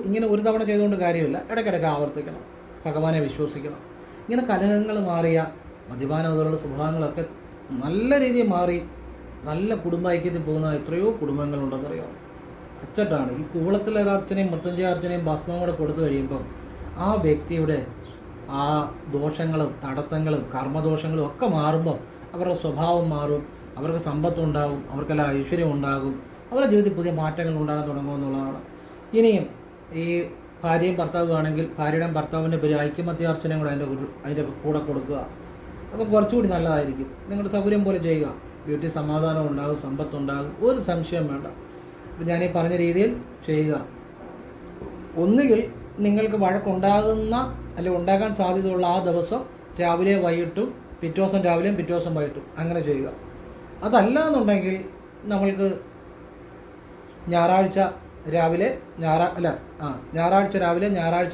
ഇങ്ങനെ ഒരു തവണ ചെയ്തുകൊണ്ട് കാര്യമില്ല, ഇടയ്ക്കിടയ്ക്ക് ആവർത്തിക്കണം, ഭഗവാനെ വിശ്വസിക്കണം. ഇങ്ങനെ കലഹങ്ങൾ മാറിയ മദ്യപാന മുതലുള്ള സ്വഭാവങ്ങളൊക്കെ നല്ല രീതിയിൽ മാറി നല്ല കുടുംബ ഐക്യത്തിൽ പോകുന്ന എത്രയോ കുടുംബങ്ങളുണ്ടെന്നറിയാം. അച്ചട്ടാണ് ഈ കൂവളത്തിലർച്ചനയും മൃത്യുഞ്ജയാർച്ചനയും ഭസ്മവും കൂടെ കൊടുത്തു കഴിയുമ്പം ആ വ്യക്തിയുടെ ആ ദോഷങ്ങളും തടസ്സങ്ങളും കർമ്മദോഷങ്ങളും ഒക്കെ മാറുമ്പം അവരുടെ സ്വഭാവം മാറും, അവർക്ക് സമ്പത്തുണ്ടാകും, അവർക്കെല്ലാം ഐശ്വര്യം ഉണ്ടാകും, അവരുടെ ജീവിതത്തിൽ പുതിയ മാറ്റങ്ങൾ ഉണ്ടാകാൻ തുടങ്ങുമെന്നുള്ളതാണ്. ഇനിയും ഈ ഭാര്യയും ഭർത്താവും ആണെങ്കിൽ ഭാര്യയുടെയും ഭർത്താവിൻ്റെ പേര് ഐക്യമത്യാർച്ചനയും കൂടെ അതിൻ്റെ കൂടെ കൊടുക്കുക. അപ്പം കുറച്ചുകൂടി നല്ലതായിരിക്കും. നിങ്ങളുടെ സൗകര്യം പോലെ ചെയ്യുക. വീട്ടിൽ സമാധാനം ഉണ്ടാകും, സമ്പത്തുണ്ടാകും, ഒരു സംശയം വേണ്ട. അപ്പം ഞാനീ പറഞ്ഞ രീതിയിൽ ചെയ്യുക. ഒന്നുകിൽ നിങ്ങൾക്ക് വഴക്കുണ്ടാകുന്ന അല്ലെങ്കിൽ ഉണ്ടാകാൻ സാധ്യതയുള്ള ആ ദിവസം രാവിലെ വൈകിട്ടും, പിറ്റേ ദിവസം രാവിലെയും പിറ്റേ ദിവസം വൈകിട്ടും അങ്ങനെ ചെയ്യുക. അതല്ല എന്നുണ്ടെങ്കിൽ നമ്മൾക്ക് ഞായറാഴ്ച രാവിലെ ഞായറാഴ്ച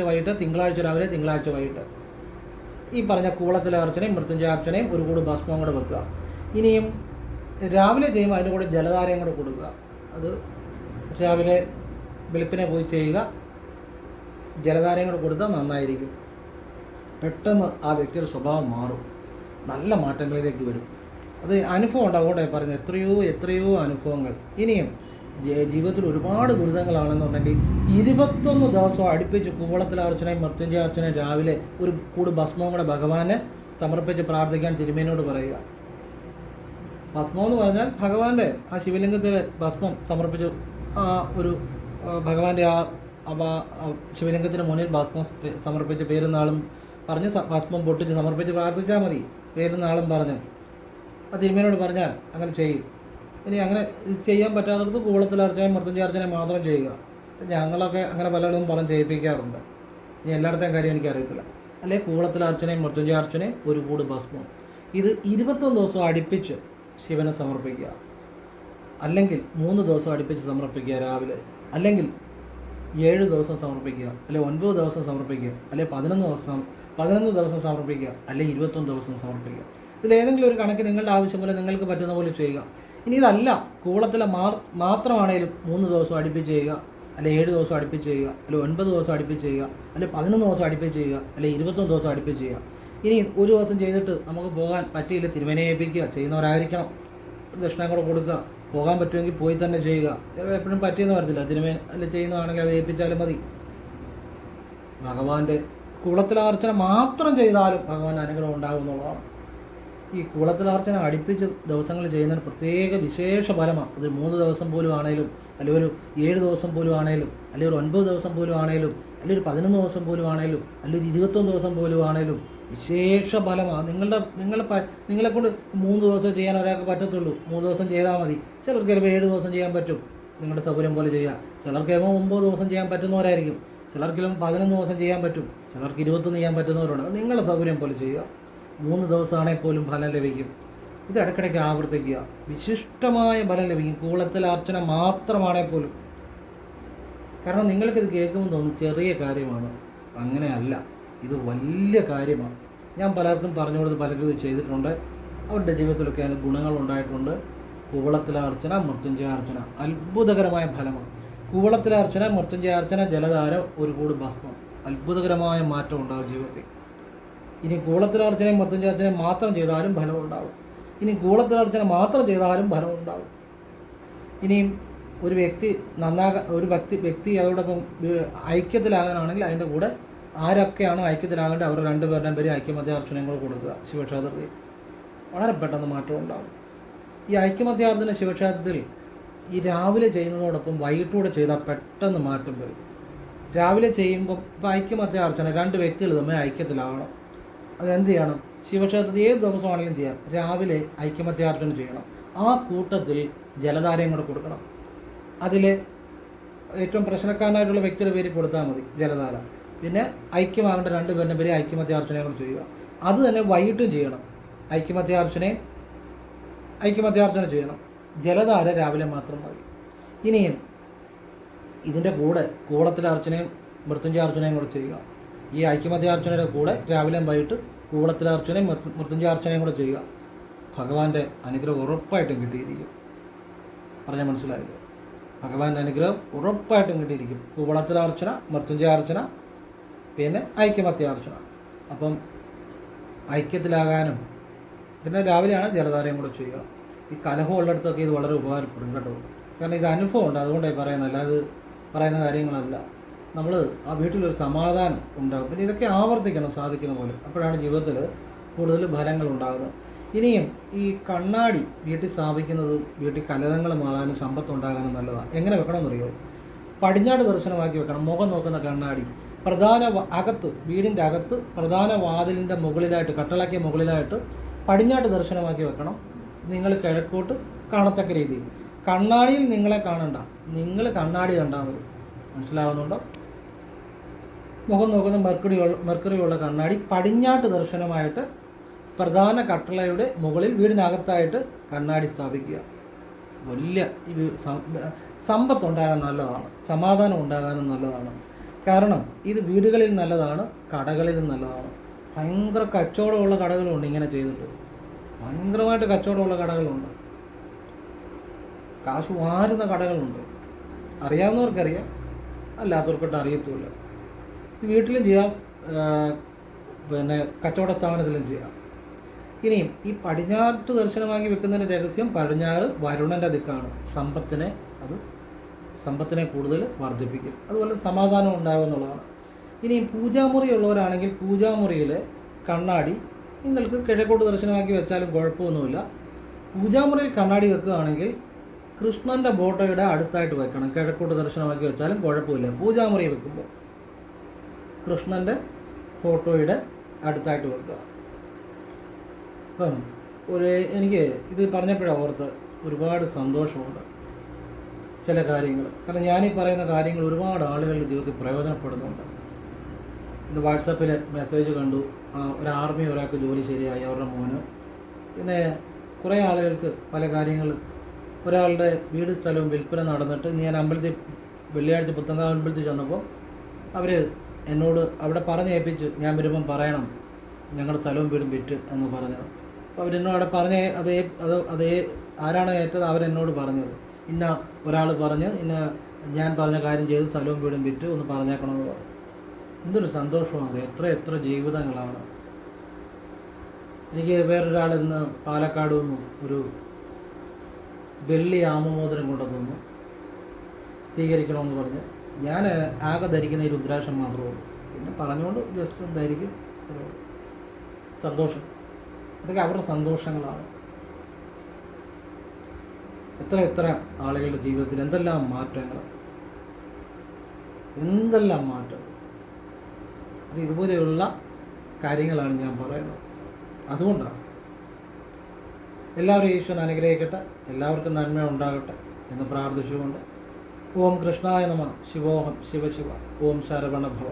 വൈകിട്ട്, തിങ്കളാഴ്ച രാവിലെ തിങ്കളാഴ്ച വൈകിട്ട് ഈ പറഞ്ഞ കൂവളത്തിലർച്ചനയും മൃത്യുഞ്ജയാർച്ചനയും ഒരു കൂടി ഭസ്മവും കൂടെ വെക്കുക. ഇനിയും രാവിലെ ചെയ്യുമ്പോൾ അതിൻ്റെ കൂടെ ജലധാരയും കൂടെ കൊടുക്കുക. അത് രാവിലെ വെളുപ്പിനെ പോയി ചെയ്യുക, ജലധാരയും കൂടെ കൊടുത്താൽ നന്നായിരിക്കും. പെട്ടെന്ന് ആ വ്യക്തിയുടെ സ്വഭാവം മാറും, നല്ല മാറ്റങ്ങളിലേക്ക് വരും. അത് അനുഭവം ഉണ്ട്, അതുകൊണ്ടേ പറയുന്നത്. എത്രയോ അനുഭവങ്ങൾ. ഇനിയും ജീവിതത്തിൽ ഒരുപാട് ദുരിതങ്ങളാണെന്നുണ്ടെങ്കിൽ 21 ദിവസം അടുപ്പിച്ച് കൂവളത്തിലർച്ചനയും മൃത്യുഞ്ജയാർച്ചനയും രാവിലെ ഒരു കൂടി ഭസ്മവും കൂടെ ഭഗവാനെ സമർപ്പിച്ച് പ്രാർത്ഥിക്കാൻ തിരുമേനോട് പറയുക. ഭസ്മം എന്ന് പറഞ്ഞാൽ ഭഗവാന്റെ ആ ശിവലിംഗത്തിൽ ഭസ്മം സമർപ്പിച്ച് ഒരു ഭഗവാന്റെ ശിവലിംഗത്തിന് മുന്നിൽ ഭസ്മം സമർപ്പിച്ച് പേരും നാളും പറഞ്ഞ് ഭസ്മം പൊട്ടിച്ച് സമർപ്പിച്ച് പ്രാർത്ഥിച്ചാൽ മതി. പേരും നാളും പറഞ്ഞ് ആ തിരുമേനോട് പറഞ്ഞാൽ അങ്ങനെ ചെയ്യും. ഇനി അങ്ങനെ ചെയ്യാൻ പറ്റാത്തടത്ത് കൂവളത്തിലർച്ചനയും മൃത്യുഞ്ജയാർച്ചനയും മാത്രം ചെയ്യുക. ഞങ്ങളൊക്കെ അങ്ങനെ പലരും പറഞ്ഞ് ചെയ്യിപ്പിക്കാറുണ്ട്. ഇനി എല്ലായിടത്തെയും കാര്യം എനിക്കറിയത്തില്ല. അല്ലെങ്കിൽ കൂവളത്തിലർച്ചനയും മൃത്യുഞ്ജയാർച്ചനയും ഒരു കൂട് ഭസ്മം, ഇത് 21 ദിവസം അടുപ്പിച്ച് ശിവനെ സമർപ്പിക്കുക. അല്ലെങ്കിൽ 3 ദിവസം അടുപ്പിച്ച് സമർപ്പിക്കുക രാവിലെ, അല്ലെങ്കിൽ 7 ദിവസം സമർപ്പിക്കുക, അല്ലെങ്കിൽ 9 ദിവസം സമർപ്പിക്കുക, അല്ലെങ്കിൽ 11 ദിവസം സമർപ്പിക്കുക, അല്ലെങ്കിൽ 21 ദിവസം സമർപ്പിക്കുക. ഇതിലേതെങ്കിലും ഒരു കണക്ക് നിങ്ങളുടെ ആവശ്യം പോലെ നിങ്ങൾക്ക് പറ്റുന്ന പോലെ ചെയ്യുക. ഇനി ഇതല്ല, കൂവളത്തിലെ മാത്രമാണേലും 3 ദിവസം അടുപ്പിച്ച് ചെയ്യുക, അല്ലെങ്കിൽ 7 ദിവസം അടുപ്പിച്ച് ചെയ്യുക, അല്ലെങ്കിൽ 9 ദിവസം അടുപ്പിച്ച് ചെയ്യുക, അല്ലെങ്കിൽ 11 ദിവസം അടുപ്പിച്ച് ചെയ്യുക, അല്ലെങ്കിൽ 21 ദിവസം അടുപ്പിച്ച് ചെയ്യുക. ഇനി ഒരു ദിവസം ചെയ്തിട്ട് നമുക്ക് പോകാൻ പറ്റിയില്ല, തിരുമേനെ ഏൽപ്പിക്കുക. ചെയ്യുന്നവരായിരിക്കണം, ദക്ഷിണയും കൂടെ കൊടുക്കുക. പോകാൻ പറ്റുമെങ്കിൽ പോയി തന്നെ ചെയ്യുക. ചിലപ്പോൾ എപ്പോഴും പറ്റിയെന്ന് വരത്തില്ല, തിരുമേന അല്ല ചെയ്യുന്നതാണെങ്കിൽ അത് ഏൽപ്പിച്ചാലും മതി. ഭഗവാന്റെ കൂവളത്തിലർച്ചന മാത്രം ചെയ്താലും ഭഗവാൻ അനുഗ്രഹം ഉണ്ടാകും എന്നുള്ളതാണ്. ഈ കൂവളത്തിലർച്ചന അടുപ്പിച്ച് ദിവസങ്ങൾ ചെയ്യുന്നതിന് പ്രത്യേക വിശേഷ ഫലമാണ്. ഒരു 3 ദിവസം പോലും ആണേലും, അല്ലെങ്കിൽ ഒരു 7 ദിവസം പോലും ആണേലും, അല്ലെങ്കിൽ ഒരു 9 ദിവസം പോലും ആണേലും, അല്ലെങ്കിൽ ഒരു 11 ദിവസം പോലും ആണേലും, അല്ലെങ്കിൽ ഒരു 21 ദിവസം പോലും ആണേലും വിശേഷ ഫലമാണ്. നിങ്ങളെ കൊണ്ട് 3 ദിവസം ചെയ്യാൻ ഒരാൾക്ക് പറ്റത്തുള്ളൂ, 3 ദിവസം ചെയ്താൽ മതി. ചിലർക്ക് ചിലപ്പോൾ 7 ദിവസം ചെയ്യാൻ പറ്റും, നിങ്ങളുടെ സൗകര്യം പോലെ ചെയ്യുക. ചിലർക്ക് 9 ദിവസം ചെയ്യാൻ പറ്റുന്നവരായിരിക്കും, ചിലർക്കും 11 ദിവസം ചെയ്യാൻ പറ്റും, ചിലർക്ക് 21 ചെയ്യാൻ പറ്റുന്നവരുണ്ട്. അത് നിങ്ങളുടെ സൗകര്യം പോലെ ചെയ്യുക. 3 ദിവസമാണെങ്കിൽ പോലും ഫലം ലഭിക്കും. ഇത് ഇടയ്ക്കിടയ്ക്ക് ആവർത്തിക്കുക, വിശിഷ്ടമായ ഫലം ലഭിക്കും. കൂവളത്തിലർച്ചന മാത്രമാണെങ്കിൽ പോലും. കാരണം നിങ്ങൾക്കിത് കേൾക്കുമ്പോൾ തോന്നും ചെറിയ കാര്യമാണ്, അങ്ങനെയല്ല, ഇത് വലിയ കാര്യമാണ്. ഞാൻ പലർക്കും പറഞ്ഞു കൊടുത്ത് പലരും ഇത് ചെയ്തിട്ടുണ്ട്, അവരുടെ ജീവിതത്തിലൊക്കെ അതിന് ഗുണങ്ങളുണ്ടായിട്ടുണ്ട്. കൂവളത്തിലർച്ചന മൃത്യുഞ്ജയാർച്ചന അത്ഭുതകരമായ ഫലമാണ്. കൂവളത്തിലർച്ചന മൃത്യുഞ്ജയാർച്ചന ജലധാര ഒരു കൂട് ഭസ്മം, അത്ഭുതകരമായ മാറ്റം ഉണ്ടാകും ജീവിതത്തിൽ. ഇനി കൂവളത്തിലർച്ചനയും മൃത്യുഞ്ജയാർച്ചനയും മാത്രം ചെയ്താലും ഫലമുണ്ടാകും. ഇനി കൂടത്തിലർച്ചന മാത്രം ചെയ്താലും ഫലം ഉണ്ടാകും. ഇനിയും ഒരു വ്യക്തി അതോടൊപ്പം ഐക്യത്തിലാകാനാണെങ്കിൽ അതിൻ്റെ കൂടെ ആരൊക്കെയാണോ ഐക്യത്തിലാകേണ്ടത് അവർ രണ്ടുപേരുടെയും പേര് ഐക്യമത്യാർച്ചനയും കൂടെ കൊടുക്കുക ശിവക്ഷേത്രത്തിൽ. വളരെ പെട്ടെന്ന് മാറ്റം ഉണ്ടാകും. ഈ ഐക്യമത്യാർച്ചന ശിവക്ഷേത്രത്തിൽ ഈ രാവിലെ ചെയ്യുന്നതോടൊപ്പം വൈകിട്ടൂടെ ചെയ്താൽ പെട്ടെന്ന് മാറ്റം വരും. രാവിലെ ചെയ്യുമ്പോൾ ഇപ്പോൾ ഐക്യമത്യാർച്ചന രണ്ട് വ്യക്തികൾ തമ്മിൽ ഐക്യത്തിലാകണം. അതെന്ത് ചെയ്യണം? ശിവക്ഷേത്രത്തിൽ ഏത് ദിവസമാണെങ്കിലും ചെയ്യാം. രാവിലെ ഐക്യമത്യാർച്ചന ചെയ്യണം. ആ കൂട്ടത്തിൽ ജലധാരയും കൂടെ കൊടുക്കണം. അതിൽ ഏറ്റവും പ്രശ്നക്കാരനായിട്ടുള്ള വ്യക്തിയുടെ പേര് കൊടുത്താൽ മതി ജലധാര. പിന്നെ ഐക്യമാകേണ്ട രണ്ടുപേരുടെ പേര് ഐക്യമത്യാർച്ചനയും കൂടെ ചെയ്യുക. അത് തന്നെ വൈകിട്ടും ചെയ്യണം. ഐക്യമത്യാർച്ചന ചെയ്യണം. ജലധാര രാവിലെ മാത്രം മതി. ഇനിയും ഇതിൻ്റെ കൂടെ കൂടത്തിലർച്ചനയും മൃത്യുഞ്ജയാർച്ചനയും കൂടെ ചെയ്യുക. ഈ ഐക്യമത്യാർച്ചനയുടെ കൂടെ രാവിലെയും വൈകിട്ട് കൂടത്തിലർച്ചനയും മൃത്യുഞ്ജയാർച്ചനയും കൂടെ ചെയ്യുക. ഭഗവാന്റെ അനുഗ്രഹം ഉറപ്പായിട്ടും കിട്ടിയിരിക്കും. പറഞ്ഞാൽ മനസ്സിലായില്ലേ? ഭഗവാന്റെ അനുഗ്രഹം ഉറപ്പായിട്ടും കിട്ടിയിരിക്കും. കൂടത്തിലർച്ചന, മൃത്യുഞ്ജയാർച്ചന, പിന്നെ ഐക്യമത്യാർച്ചന. അപ്പം ഐക്യത്തിലാകാനും പിന്നെ രാവിലെയാണ് ജലധാരയും കൂടെ ചെയ്യുക. ഈ കലഹം ഉള്ളിടത്തൊക്കെ ഇത് വളരെ ഉപകാരപ്പെടും കേട്ടോ. കാരണം ഇത് അനുഭവമുണ്ട്, അതുകൊണ്ടായി പറയുന്നത്, അല്ലാതെ പറയുന്ന കാര്യങ്ങളല്ല. നമ്മൾ ആ വീട്ടിലൊരു സമാധാനം ഉണ്ടാകും. പിന്നെ ഇതൊക്കെ ആവർത്തിക്കണം സാധിക്കുന്ന പോലെ. അപ്പോഴാണ് ജീവിതത്തിൽ കൂടുതൽ ഫലങ്ങൾ ഉണ്ടാകുന്നത്. ഇനിയും ഈ കണ്ണാടി വീട്ടിൽ സ്ഥാപിക്കുന്നതും വീട്ടിൽ കലഹങ്ങൾ മാറാനും സമ്പത്തുണ്ടാകാനും നല്ലതാണ്. എങ്ങനെ വെക്കണമെന്നറിയോ? പടിഞ്ഞാട്ട് ദർശനമാക്കി വെക്കണം. മുഖം നോക്കുന്ന കണ്ണാടി വീടിൻ്റെ അകത്ത് പ്രധാന വാതിലിൻ്റെ മുകളിലായിട്ട്, കട്ടളയ്ക്ക് മുകളിലായിട്ട് പടിഞ്ഞാട്ട് ദർശനമാക്കി വെക്കണം. നിങ്ങൾ കിഴക്കോട്ട് കാണത്തക്ക രീതിയിൽ. കണ്ണാടിയിൽ നിങ്ങളെ കാണണ്ട, നിങ്ങൾ കണ്ണാടി കണ്ടാൽ മതി. മനസ്സിലാവുന്നുണ്ടോ? മുഖം നോക്കുന്ന മെർക്കുറിയുള്ള കണ്ണാടി പടിഞ്ഞാട്ട് ദർശനമായിട്ട് പ്രധാന കട്ടളയുടെ മുകളിൽ വീടിനകത്തായിട്ട് കണ്ണാടി സ്ഥാപിക്കുക. വലിയ സമ്പത്തുണ്ടാകാൻ നല്ലതാണ്, സമാധാനം ഉണ്ടാകാനും നല്ലതാണ്. കാരണം ഇത് വീടുകളിൽ നല്ലതാണ്, കടകളിലും നല്ലതാണ്. ഭയങ്കര കച്ചവടമുള്ള കടകളുണ്ട്. ഇങ്ങനെ ചെയ്തിട്ട് ഭയങ്കരമായിട്ട് കച്ചവടമുള്ള കടകളുണ്ട്. കാശ് വാരുന്ന കടകളുണ്ട്. അറിയാവുന്നവർക്കറിയാം, അല്ലാത്തവർക്കിട്ട് അറിയത്തുമില്ല. വീട്ടിലും ചെയ്യാം, പിന്നെ കച്ചവട സ്ഥാപനത്തിലും ചെയ്യാം. ഇനിയും ഈ പടിഞ്ഞാട്ട് ദർശനമാക്കി വെക്കുന്നതിൻ്റെ രഹസ്യം, പടിഞ്ഞാറ് വരുണൻ്റെ ദിക്കാണ്. സമ്പത്തിനെ കൂടുതൽ വർദ്ധിപ്പിക്കും. അതുപോലെ സമാധാനം ഉണ്ടാകും എന്നുള്ളതാണ്. ഇനിയും പൂജാമുറി ഉള്ളവരാണെങ്കിൽ പൂജാമുറിയിൽ കണ്ണാടി നിങ്ങൾക്ക് കിഴക്കോട്ട് ദർശനമാക്കി വെച്ചാലും കുഴപ്പമൊന്നുമില്ല. പൂജാമുറിയിൽ കണ്ണാടി വെക്കുകയാണെങ്കിൽ കൃഷ്ണൻ്റെ ഫോട്ടോയുടെ അടുത്തായിട്ട് വെക്കണം. കിഴക്കോട്ട് ദർശനമാക്കി വെച്ചാലും കുഴപ്പമില്ല. പൂജാമുറി വെക്കുമ്പോൾ കൃഷ്ണൻ്റെ ഫോട്ടോയുടെ അടുത്തായിട്ട് വെക്കുക. അപ്പം എനിക്ക് ഇത് പറഞ്ഞപ്പോഴാണ് ഓർത്ത് ഒരുപാട് സന്തോഷമുണ്ട് ചില കാര്യങ്ങൾ. കാരണം ഞാനീ പറയുന്ന കാര്യങ്ങൾ ഒരുപാട് ആളുകളുടെ ജീവിതത്തിൽ പ്രയോജനപ്പെടുന്നുണ്ട്. ഇന്ന് വാട്സാപ്പിൽ മെസ്സേജ് കണ്ടു, ഒരു ആർമി ഒരാൾക്ക് ജോലി ശരിയായി, അവരുടെ മോന്. പിന്നെ കുറേ ആളുകൾക്ക് പല കാര്യങ്ങൾ, ഒരാളുടെ വീട് സ്ഥലവും വിൽപ്പന നടന്നിട്ട് ഞാൻ വെള്ളിയാഴ്ച പുത്തങ്കാവ് അമ്പലത്തിൽ ചെന്നപ്പോൾ അവർ എന്നോട് അവിടെ പറഞ്ഞേൽപ്പിച്ചു, ഞാൻ വരുമ്പം പറയണം ഞങ്ങളുടെ സ്ഥലവും വീടും വിറ്റ് എന്ന് പറഞ്ഞത്. അപ്പോൾ അവരെന്നോട് അവിടെ പറഞ്ഞ് അതേ ആരാണ് ഏറ്റത് അവരെന്നോട് പറഞ്ഞത്. ഇന്ന ഒരാൾ പറഞ്ഞ് ഞാൻ പറഞ്ഞ കാര്യം ചെയ്ത് സ്ഥലവും വീടും വിറ്റ് ഒന്ന് പറഞ്ഞേക്കണമെന്ന് പറഞ്ഞു. എന്തൊരു സന്തോഷമാണ്! എത്ര ജീവിതങ്ങളാണ്. എനിക്ക് വേറൊരാൾ ഇന്ന് പാലക്കാട് നിന്നും ഒരു വെള്ളി ആമമോദരം കൊണ്ടുവന്നു സ്വീകരിക്കണമെന്ന് പറഞ്ഞ്. ഞാൻ ആകെ ധരിക്കുന്ന ഈ രുദ്രാക്ഷം മാത്രമേ ഉള്ളൂ. പിന്നെ പറഞ്ഞുകൊണ്ട് ജസ്റ്റ് ഒന്ന് ധരിക്കും, അത്രേ സന്തോഷം. അതൊക്കെ അവരുടെ സന്തോഷങ്ങളാണ്. എത്ര ആളുകളുടെ ജീവിതത്തിൽ എന്തെല്ലാം മാറ്റങ്ങൾ. അത് ഇതുപോലെയുള്ള കാര്യങ്ങളാണ് ഞാൻ പറയുന്നത്. അതുകൊണ്ടാണ് എല്ലാവരും ഈശ്വരൻ അനുഗ്രഹിക്കട്ടെ, എല്ലാവർക്കും നന്മ ഉണ്ടാകട്ടെ എന്ന് പ്രാർത്ഥിച്ചുകൊണ്ട് ഓം കൃഷ്ണായ നമഃ. ശിവോഹം ശിവശിവ. ഓം ശരവണ ഭവ.